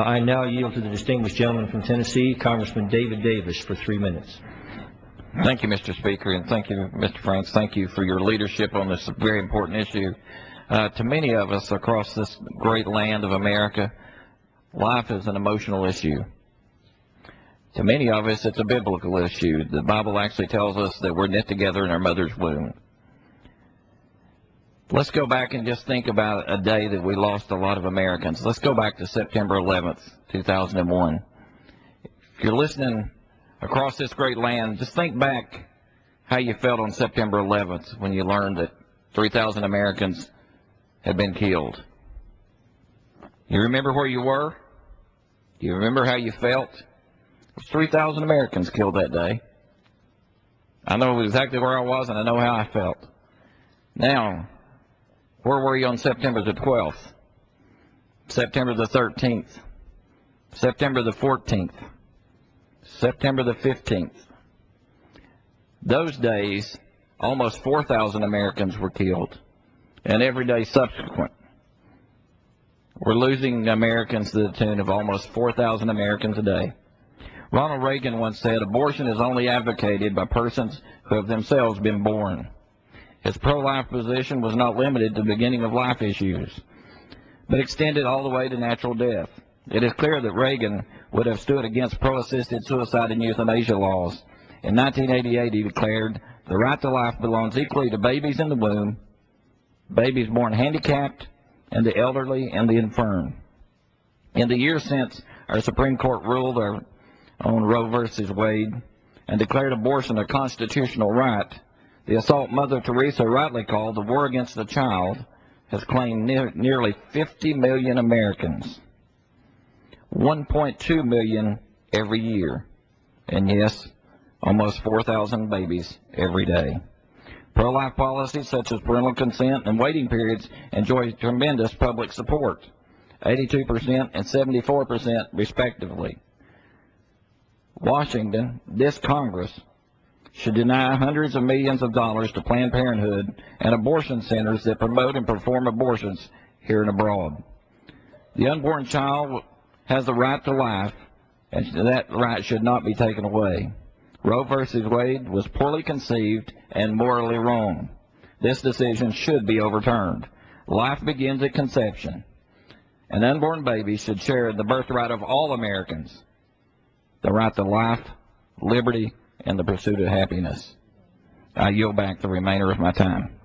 I now yield to the distinguished gentleman from Tennessee, Congressman David Davis, for 3 minutes. Thank you, Mr. Speaker, and thank you, Mr. Franks. Thank you for your leadership on this very important issue. To many of us across this great land of America, life is an emotional issue. To many of us, it's a biblical issue. The Bible actually tells us that we're knit together in our mother's womb. Let's go back and just think about a day that we lost a lot of Americans. Let's go back to September 11th, 2001. If you're listening across this great land, just think back how you felt on September 11th when you learned that 3,000 Americans had been killed. You remember where you were? Do you remember how you felt? It was 3,000 Americans killed that day. I know exactly where I was, and I know how I felt. Now, where were you on September the 12th? September the 13th? September the 14th? September the 15th? Those days, almost 4,000 Americans were killed, and every day subsequent. We're losing Americans to the tune of almost 4,000 Americans a day. Ronald Reagan once said, "Abortion is only advocated by persons who have themselves been born." His pro-life position was not limited to beginning of life issues, but extended all the way to natural death. It is clear that Reagan would have stood against pro-assisted suicide and euthanasia laws. In 1988, he declared, "The right to life belongs equally to babies in the womb, babies born handicapped, and the elderly and the infirm." In the years since, our Supreme Court ruled on Roe versus Wade and declared abortion a constitutional right. The assault Mother Teresa rightly called the war against the child has claimed nearly 50 million Americans, 1.2 million every year, and yes, almost 4,000 babies every day. Pro-life policies such as parental consent and waiting periods enjoy tremendous public support, 82% and 74% respectively. Washington, this Congress, should deny hundreds of millions of dollars to Planned Parenthood and abortion centers that promote and perform abortions here and abroad. The unborn child has the right to life, and that right should not be taken away. Roe versus Wade was poorly conceived and morally wrong. This decision should be overturned. Life begins at conception. An unborn baby should share the birthright of all Americans, the right to life, liberty, and the pursuit of happiness. I yield back the remainder of my time.